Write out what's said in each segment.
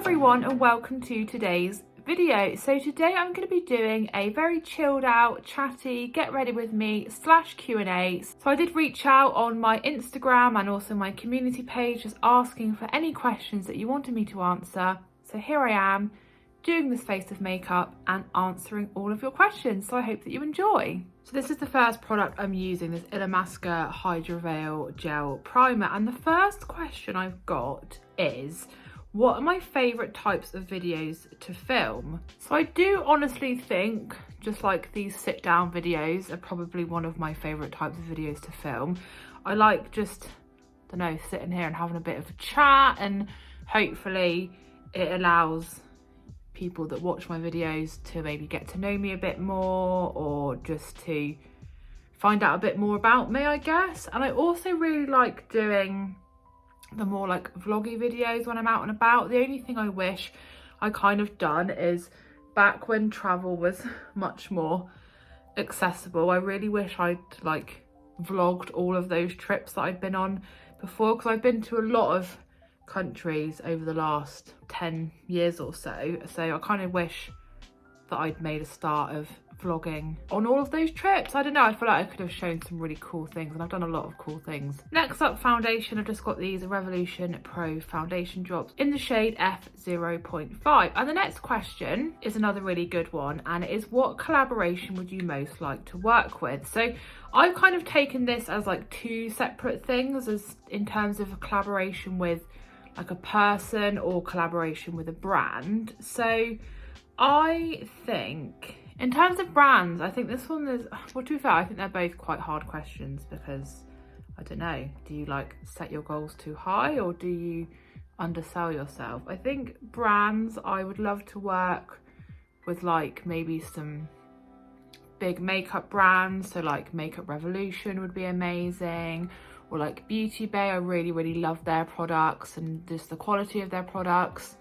everyone and welcome to today's video. So today I'm going to be doing a very chilled out, chatty, get ready with me / Q&A. So I did reach out on my Instagram and also my community page just asking for any questions that you wanted me to answer. So here I am doing this face of makeup and answering all of your questions. So I hope that you enjoy. So this is the first product I'm using, this Illamasqua Hydra Veil Gel Primer. And the first question I've got is, what are my favourite types of videos to film? So I do honestly think just like these sit down videos are probably one of my favourite types of videos to film. I like just, I don't know, sitting here and having a bit of a chat, and hopefully it allows people that watch my videos to maybe get to know me a bit more, or just to find out a bit more about me, I guess. And I also really like doing the more like vloggy videos when I'm out and about. The only thing I wish I kind of done is, back when travel was much more accessible, I really wish I'd like vlogged all of those trips that I'd been on before, because I've been to a lot of countries over the last 10 years or so, so I kind of wish that I'd made a start of vlogging on all of those trips. I don't know, I feel like I could have shown some really cool things, and I've done a lot of cool things. Next up, foundation. I've just got these Revolution Pro foundation drops in the shade F0.5. And the next question is another really good one, and it is, what collaboration would you most like to work with? So I've kind of taken this as like two separate things, as in terms of a collaboration with like a person or collaboration with a brand. So I think in terms of brands, I think this one is, well, to be fair, I think they're both quite hard questions, because I don't know, do you like set your goals too high or do you undersell yourself? I think brands, I would love to work with like maybe some big makeup brands, so like Makeup Revolution would be amazing, or like Beauty Bay. I really love their products and just the quality of their products.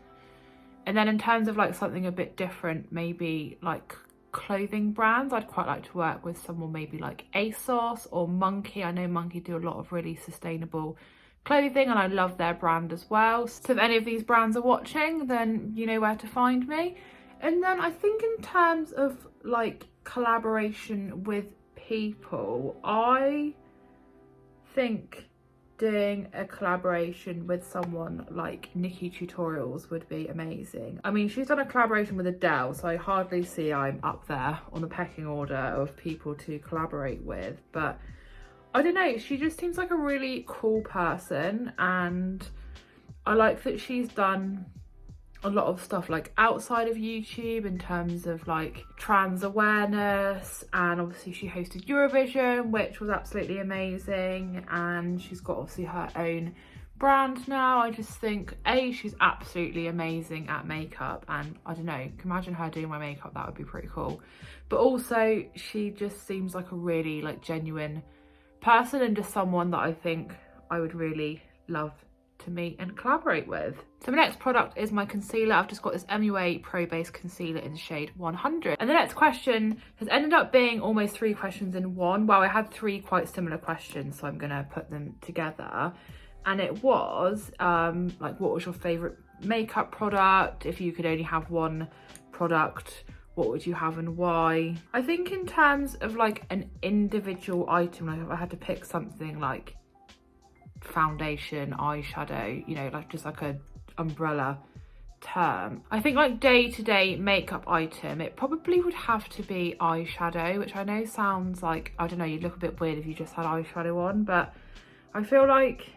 And then in terms of like something a bit different, maybe like clothing brands, I'd quite like to work with someone maybe like ASOS or Monkey. I know Monkey do a lot of really sustainable clothing and I love their brand as well. So if any of these brands are watching, then you know where to find me. And then I think in terms of like collaboration with people, I think doing a collaboration with someone like Nikki Tutorials would be amazing. I mean, she's done a collaboration with Adele, so I hardly see I'm up there on the pecking order of people to collaborate with, but I don't know, she just seems like a really cool person, and I like that she's done a lot of stuff like outside of YouTube in terms of like trans awareness, and obviously she hosted Eurovision, which was absolutely amazing, and she's got obviously her own brand now. I just think she's absolutely amazing at makeup, and I don't know, can imagine her doing my makeup, that would be pretty cool. But also she just seems like a really like genuine person, and just someone that I think I would really love to meet and collaborate with. So my next product is my concealer. I've just got this MUA Pro Base Concealer in the shade 100. And the next question has ended up being almost 3 questions in one. Well, I had 3 quite similar questions, so I'm gonna put them together. And it was like, what was your favorite makeup product? If you could only have one product, what would you have and why? I think in terms of like an individual item, like if I had to pick something like foundation, eyeshadow, you know, like just like a umbrella term, I think like day-to-day makeup item, it probably would have to be eyeshadow, which I know sounds like, I don't know, you'd look a bit weird if you just had eyeshadow on, but I feel like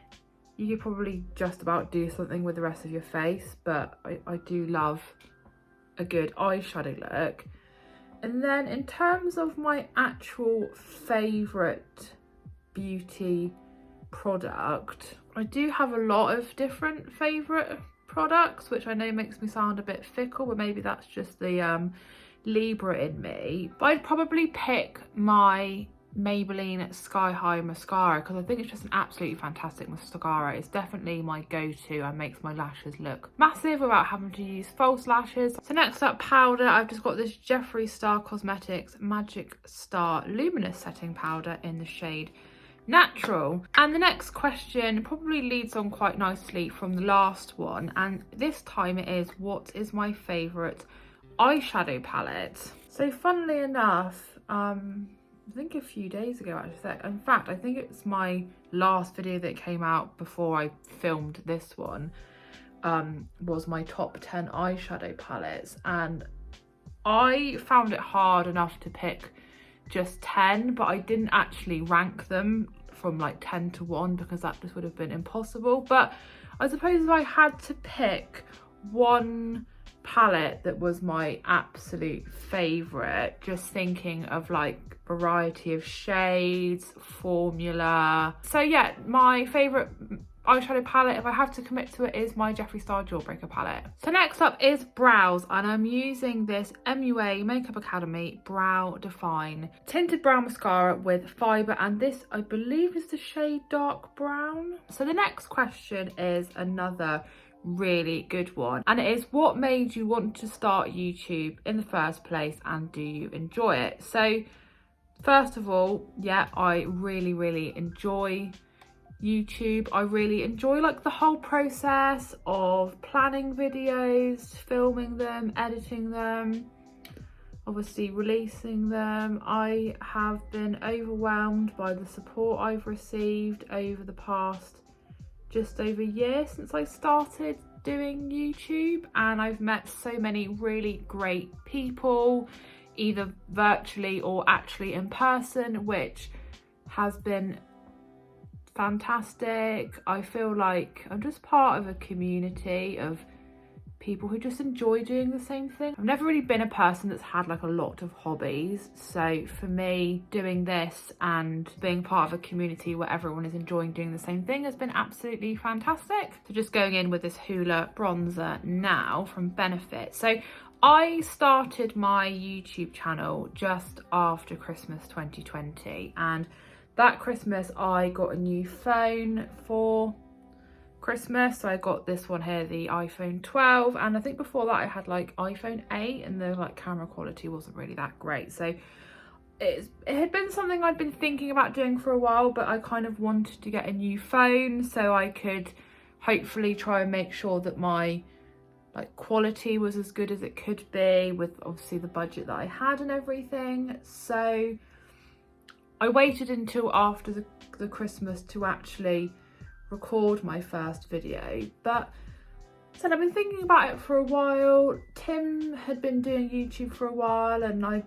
you could probably just about do something with the rest of your face. But I do love a good eyeshadow look. And then in terms of my actual favourite beauty product, I do have a lot of different favourite products, which I know makes me sound a bit fickle, but maybe that's just the Libra in me. But I'd probably pick my Maybelline Sky High mascara, because I think it's just an absolutely fantastic mascara. It's definitely my go-to and makes my lashes look massive without having to use false lashes. So next up, powder. I've just got this Jeffree Star Cosmetics Magic Star Luminous Setting Powder in the shade natural. And the next question probably leads on quite nicely from the last one, and this time it is, what is my favourite eyeshadow palette? So funnily enough, I think a few days ago actually, in fact I think it's my last video that came out before I filmed this one, was my top 10 eyeshadow palettes, and I found it hard enough to pick just 10, but I didn't actually rank them from like 10 to 1 because that just would have been impossible. But I suppose if I had to pick one palette that was my absolute favorite, just thinking of like variety of shades, formula, so yeah, my favorite eyeshadow palette, if I have to commit to it, is my Jeffree Star Jawbreaker palette. So next up is brows, and I'm using this MUA Makeup Academy Brow Define tinted brow mascara with fibre, and this I believe is the shade dark brown. So the next question is another really good one, and it is, what made you want to start YouTube in the first place, and do you enjoy it? So first of all, yeah, I really enjoy YouTube. I really enjoy like the whole process of planning videos, filming them, editing them, obviously releasing them. I have been overwhelmed by the support I've received over the past just over a year since I started doing YouTube, and I've met so many really great people, either virtually or actually in person, which has been fantastic. I feel like I'm just part of a community of people who just enjoy doing the same thing. I've never really been a person that's had like a lot of hobbies, so for me doing this and being part of a community where everyone is enjoying doing the same thing has been absolutely fantastic. So just going in with this Hoola bronzer now from Benefit. So I started my YouTube channel just after Christmas 2020, and that Christmas I got a new phone for Christmas. So I got this one here, the iPhone 12, and I think before that I had like iPhone 8, and the like camera quality wasn't really that great. So it had been something I'd been thinking about doing for a while, but I kind of wanted to get a new phone so I could hopefully try and make sure that my like quality was as good as it could be with obviously the budget that I had and everything. So I waited until after the Christmas to actually record my first video, but I've been thinking about it for a while. Tim had been doing YouTube for a while, and I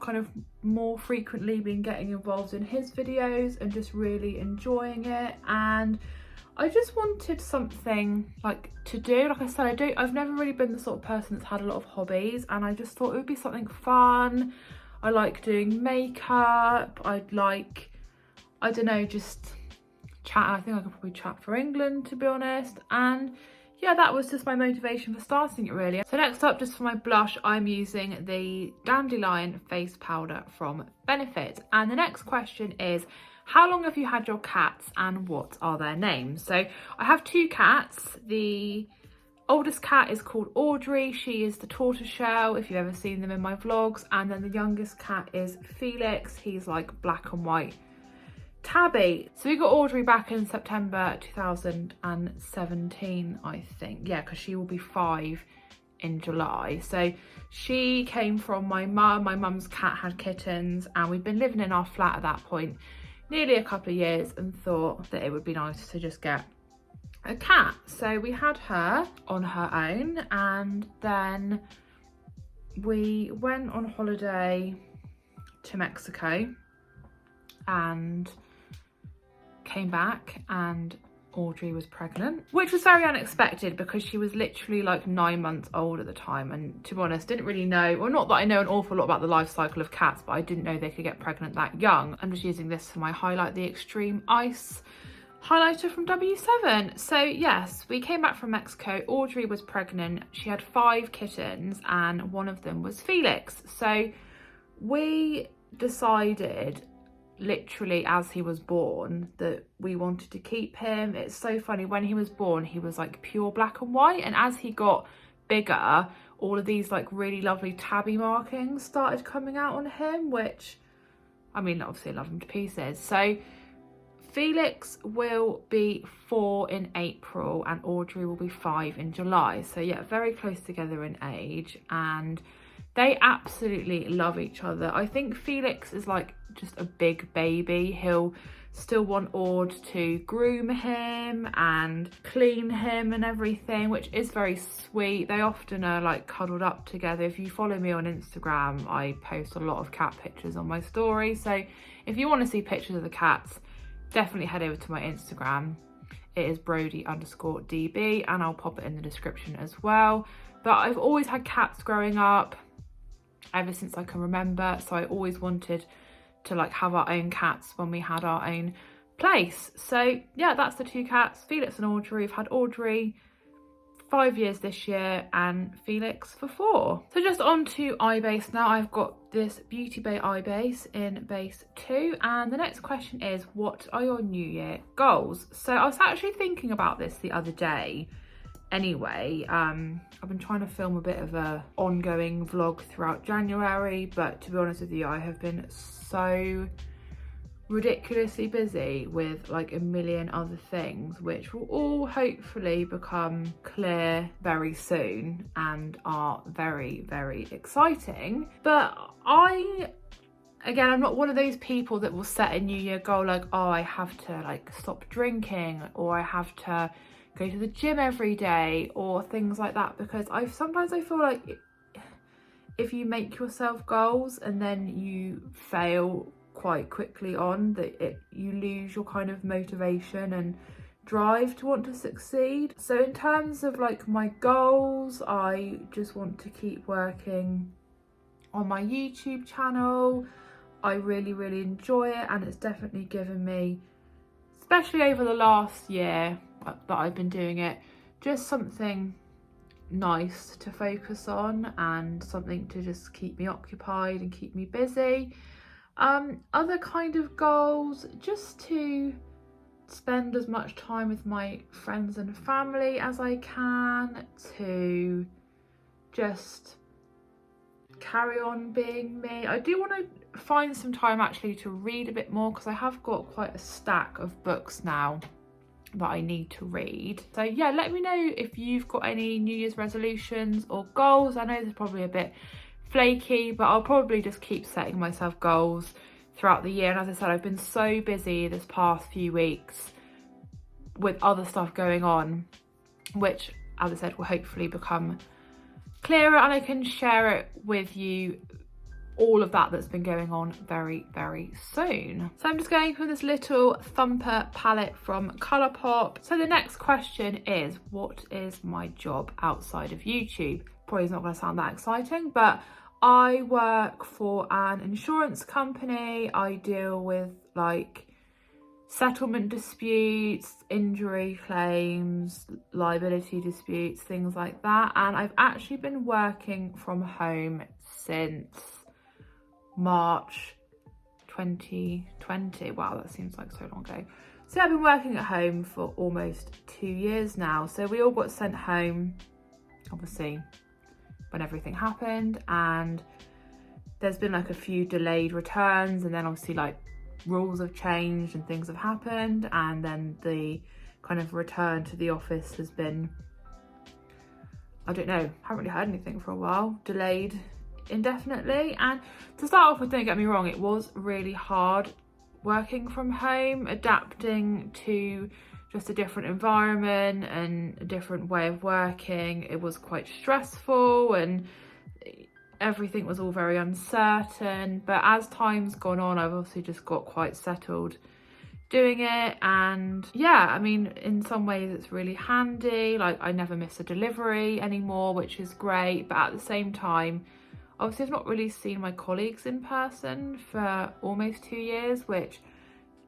kind of more frequently been getting involved in his videos and just really enjoying it, and I just wanted something like to do. Like I said, I've never really been the sort of person that's had a lot of hobbies, and I just thought it would be something fun. I like doing makeup. I'd like, I don't know, just chat. I think I could probably chat for England, to be honest. And yeah, that was just my motivation for starting it, really. So next up, just for my blush, I'm using the Dandelion face powder from Benefit. And the next question is, how long have you had your cats and what are their names? So I have two cats. The oldest cat is called Audrey. She is the tortoiseshell, if you've ever seen them in my vlogs. And then the youngest cat is Felix. He's like black and white tabby. So we got Audrey back in September 2017, I think. Yeah, because she will be 5 in July. So she came from my mum. My mum's cat had kittens, and we'd been living in our flat at that point nearly a couple of years, and thought that it would be nice to just get a cat. So we had her on her own, and then we went on holiday to Mexico and came back, and Audrey was pregnant, which was very unexpected because she was literally like 9 months old at the time, and to be honest, didn't really know, well, not that I know an awful lot about the life cycle of cats, but I didn't know they could get pregnant that young. I'm just using this for my highlight, the Extreme Ice highlighter from W7. So yes, we came back from Mexico. Audrey was pregnant. She had 5 kittens, and one of them was Felix. So we decided literally as he was born that we wanted to keep him. It's so funny, when he was born he was like pure black and white, and as he got bigger all of these like really lovely tabby markings started coming out on him, which I mean obviously I love him to pieces. So Felix will be 4 in April and Audrey will be 5 in July. So yeah, very close together in age, and they absolutely love each other. I think Felix is like just a big baby. He'll still want Aud to groom him and clean him and everything, which is very sweet. They often are like cuddled up together. If you follow me on Instagram, I post a lot of cat pictures on my story. So if you want to see pictures of the cats, definitely head over to my Instagram. It is Brodie_DB, and I'll pop it in the description as well. But I've always had cats growing up, ever since I can remember. So I always wanted to like have our own cats when we had our own place. So yeah, that's the 2 cats, Felix and Audrey. We've had Audrey 5 years this year and Felix for 4. So just on to eye base now. I've got this Beauty Bay eye base in base 2, and the next question is, what are your New Year goals? So I was actually thinking about this the other day. Anyway, I've been trying to film a bit of a ongoing vlog throughout January, but to be honest with you, I have been so ridiculously busy with like a million other things, which will all hopefully become clear very soon and are very, very exciting. But again, I'm not one of those people that will set a New Year goal like, oh, I have to like stop drinking, or I have to go to the gym every day, or things like that, because sometimes I feel like if you make yourself goals and then you fail quite quickly on, you lose your kind of motivation and drive to want to succeed. So in terms of like my goals, I just want to keep working on my YouTube channel. I really, really enjoy it, and it's definitely given me, especially over the last year that I've been doing it, just something nice to focus on and something to just keep me occupied and keep me busy. Other kind of goals, just to spend as much time with my friends and family as I can, to just carry on being me. I do want to find some time actually to read a bit more, because I have got quite a stack of books now that I need to read. So yeah, let me know if you've got any New Year's resolutions or goals. I know this is probably a bit flaky, but I'll probably just keep setting myself goals throughout the year. And as I said, I've been so busy this past few weeks with other stuff going on, which, as I said, will hopefully become clearer, and I can share it with you, all of that's been going on, very, very soon. So I'm just going for this little thumper palette from Colourpop. So the next question is, what is my job outside of YouTube? Probably not going to sound that exciting, but I work for an insurance company. I deal with like settlement disputes, injury claims, liability disputes, things like that. And I've actually been working from home since March 2020. Wow, that seems like so long ago. So I've been working at home for almost 2 years now. So we all got sent home, obviously, when everything happened, and there's been like a few delayed returns, and then obviously like rules have changed and things have happened, and then the kind of return to the office has been, I don't know, haven't really heard anything for a while, delayed indefinitely. And to start off with, don't get me wrong, it was really hard working from home, adapting to just a different environment and a different way of working. It was quite stressful and everything was all very uncertain, but as time's gone on, I've obviously just got quite settled doing it. And yeah, I mean, in some ways it's really handy, like I never miss a delivery anymore, which is great. But at the same time, obviously I've not really seen my colleagues in person for almost 2 years, which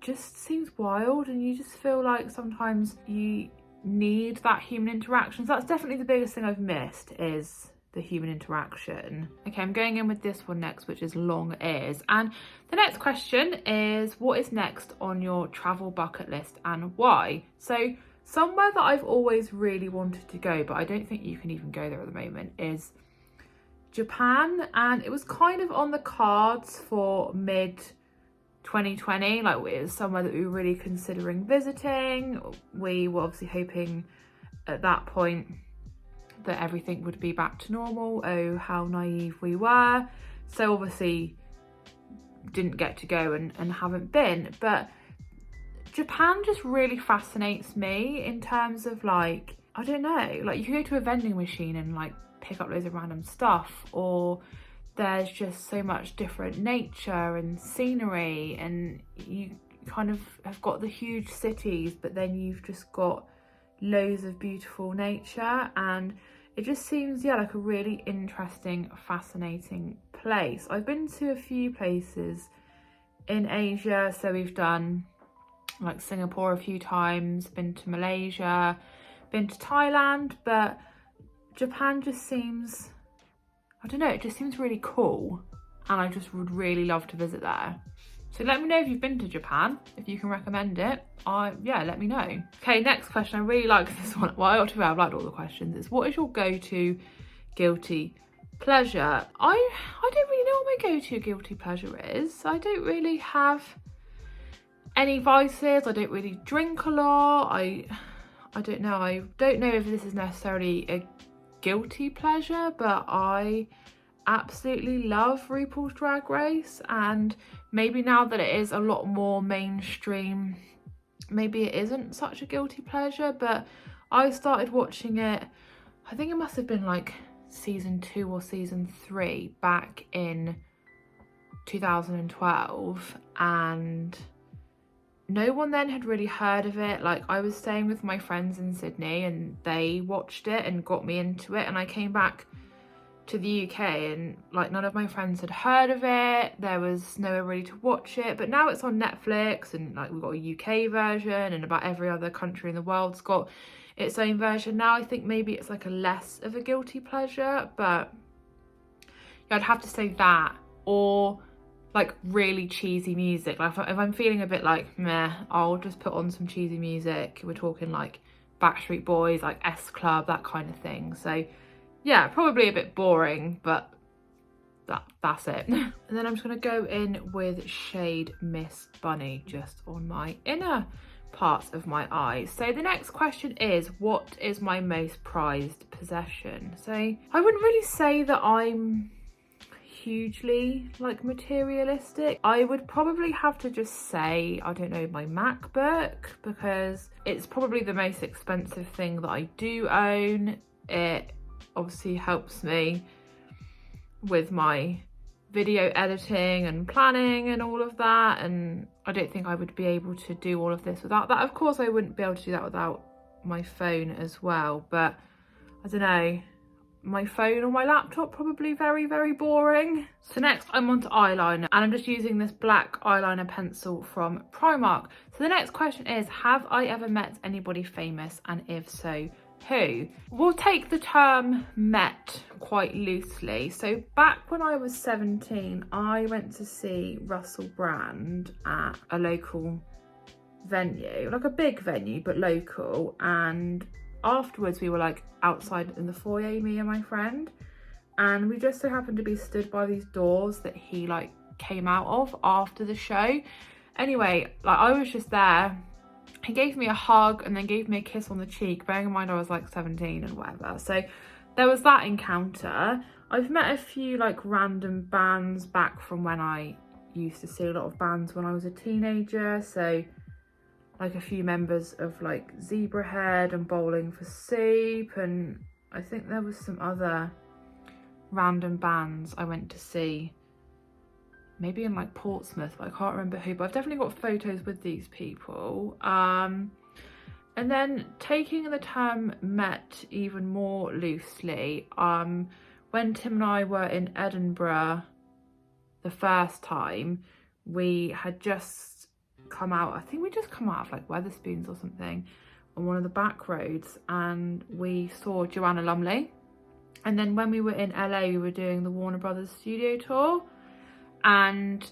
just seems wild, and you just feel like sometimes you need that human interaction. So that's definitely the biggest thing I've missed, is the human interaction. Okay, I'm going in with this one next, which is long ears. And the next question is, what is next on your travel bucket list and why? So somewhere that I've always really wanted to go, but I don't think you can even go there at the moment, is Japan. And it was kind of on the cards for mid 2020, like it was somewhere that we were really considering visiting. We were obviously hoping at that point that everything would be back to normal. Oh, how naive we were. So obviously didn't get to go and haven't been. But Japan just really fascinates me in terms of like, I don't know, like you can go to a vending machine and like pick up loads of random stuff, or there's just so much different nature and scenery, and you kind of have got the huge cities, but then you've just got loads of beautiful nature, and it just seems, yeah, like a really interesting, fascinating place. I've been to a few places in Asia, so we've done like Singapore a few times, been to Malaysia, been to Thailand, but Japan just seems, I don't know, it just seems really cool, and I just would really love to visit there. So let me know if you've been to Japan, if you can recommend it. Yeah, let me know. Okay, next question. I really like this one. Well, I've liked all the questions. It's, what is your go-to guilty pleasure? I don't really know what my go-to guilty pleasure is. I don't really have any vices. I don't really drink a lot. I don't know. I don't know if this is necessarily a guilty pleasure, but I absolutely love RuPaul's Drag Race, and maybe now that it is a lot more mainstream, maybe it isn't such a guilty pleasure, but I started watching it, I think it must have been like season 2 or season 3 back in 2012, and no one then had really heard of it. Like, I was staying with my friends in Sydney and they watched it and got me into it, and I came back to the UK and like none of my friends had heard of it. There was nowhere really to watch it, but now it's on Netflix, and like we've got a UK version, and about every other country in the world's got its own version now. I think maybe it's like a less of a guilty pleasure, but yeah, I'd have to say that, or like really cheesy music. Like if I'm feeling a bit like meh, I'll just put on some cheesy music. We're talking like Backstreet Boys, like S Club, that kind of thing. So yeah, probably a bit boring, but that's it. And then I'm just gonna go in with shade Miss Bunny just on my inner parts of my eyes. So the next question is, what is my most prized possession? So I wouldn't really say that I'm hugely like materialistic. I would probably have to just say, I don't know, my MacBook, because it's probably the most expensive thing that I do own. It obviously helps me with my video editing and planning and all of that, and I don't think I would be able to do all of this without that. Of course I wouldn't be able to do that without my phone as well, but I don't know, my phone or my laptop probably very, very boring. So next I'm on to eyeliner, and I'm just using this black eyeliner pencil from Primark. So the next question is, have I ever met anybody famous, and if so, who? We'll take the term met quite loosely. So back when I was 17, I went to see Russell Brand at a local venue, like a big venue but local, and afterwards we were like outside in the foyer, me and my friend, and we just so happened to be stood by these doors that he like came out of after the show. Anyway, like I was just there. He gave me a hug and then gave me a kiss on the cheek, bearing in mind I was like 17 and whatever. So there was that encounter. I've met a few like random bands back from when I used to see a lot of bands when I was a teenager. So like a few members of like Zebrahead and Bowling for Soup, and I think there was some other random bands I went to see, maybe in like Portsmouth, but I can't remember who, but I've definitely got photos with these people. And then taking the term met even more loosely, when Tim and I were in Edinburgh the first time, we had just come out, I think we just come out of like Wetherspoons or something, on one of the back roads, and we saw Joanna Lumley. And then when we were in LA, we were doing the Warner Brothers studio tour, and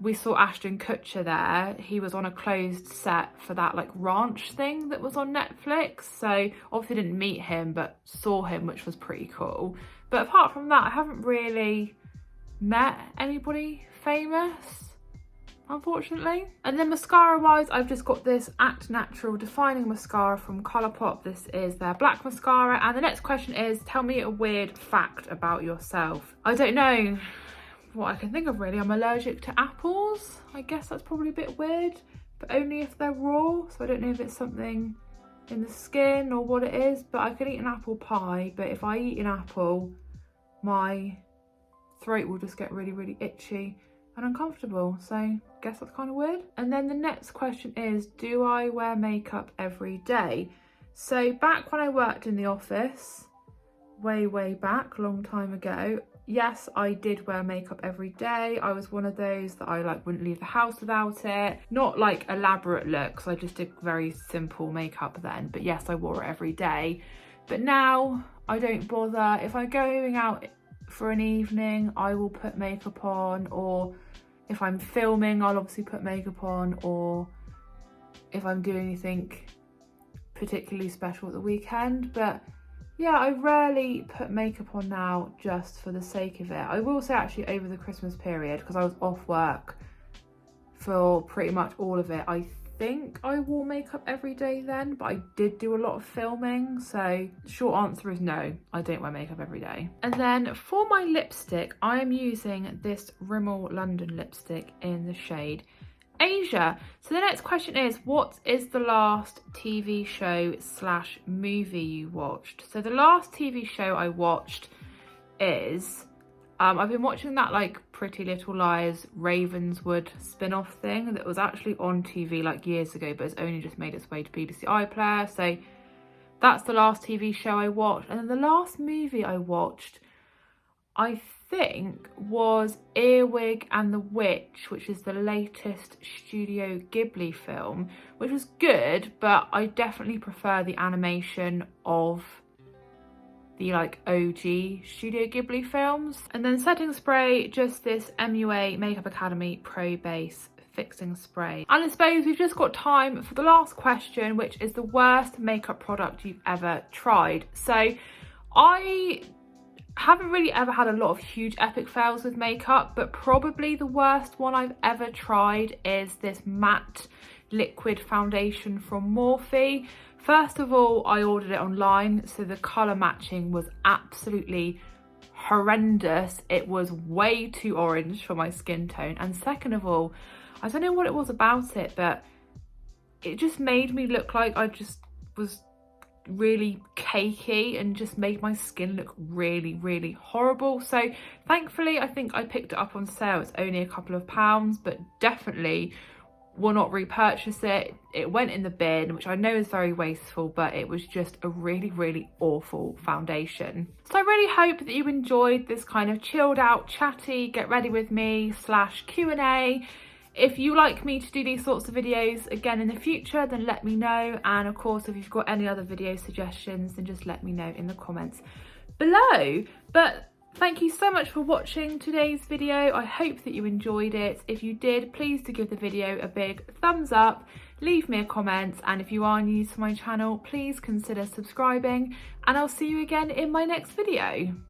we saw Ashton Kutcher there. He was on a closed set for that like ranch thing that was on Netflix. So obviously didn't meet him, but saw him, which was pretty cool. But apart from that, I haven't really met anybody famous. unfortunately. And then mascara wise, I've just got this Act Natural Defining Mascara from Colourpop. This is their black mascara. And the next question is, tell me a weird fact about yourself. I don't know what I can think of really. I'm allergic to apples. I guess that's probably a bit weird, but only if they're raw. So I don't know if it's something in the skin or what it is, but I can eat an apple pie. But if I eat an apple, my throat will just get really, really itchy and uncomfortable. So I guess that's kind of weird. And then the next question is, do I wear makeup every day? So back when I worked in the office, way back, long time ago, yes, I did wear makeup every day. I was one of those that I wouldn't leave the house without it. Not like elaborate looks, I just did very simple makeup then. But yes, I wore it every day. But now I don't bother. If I'm going out for an evening, I will put makeup on, or if I'm filming, I'll obviously put makeup on, or if I'm doing anything particularly special at the weekend. But yeah, I rarely put makeup on now just for the sake of it. I will say actually over the Christmas period, because I was off work for pretty much all of it, I think I wore makeup every day then, but I did do a lot of filming. So short answer is no, I don't wear makeup every day. And then for my lipstick, I am using this Rimmel London lipstick in the shade Asia. So the next question is, what is the last TV show / movie you watched? So the last TV show I watched is, I've been watching that Pretty Little Liars Ravenswood spin-off thing that was actually on TV years ago, but it's only just made its way to BBC iPlayer. So that's the last TV show I watched. And then the last movie I watched, I think, was Earwig and the Witch, which is the latest Studio Ghibli film, which was good, but I definitely prefer the animation of the OG Studio Ghibli films. And then setting spray, just this MUA Makeup Academy Pro Base fixing spray. And I suppose we've just got time for the last question, which is the worst makeup product you've ever tried. So I haven't really ever had a lot of huge epic fails with makeup, but probably the worst one I've ever tried is this matte liquid foundation from Morphe. First of all, I ordered it online, so the colour matching was absolutely horrendous. It was way too orange for my skin tone. And second of all, I don't know what it was about it, but it just made me look like I just was really cakey and just made my skin look really horrible. So thankfully, I think I picked it up on sale. It's only a couple of pounds, but definitely will not repurchase it. It went in the bin, which I know is very wasteful, but it was just a really awful foundation. So I really hope that you enjoyed this kind of chilled out, chatty, get ready with me / Q&A. If you like me to do these sorts of videos again in the future, then let me know. And of course, if you've got any other video suggestions, then just let me know in the comments below. But thank you so much for watching today's video. I hope that you enjoyed it. If you did, please do give the video a big thumbs up, leave me a comment, and if you are new to my channel, please consider subscribing, and I'll see you again in my next video.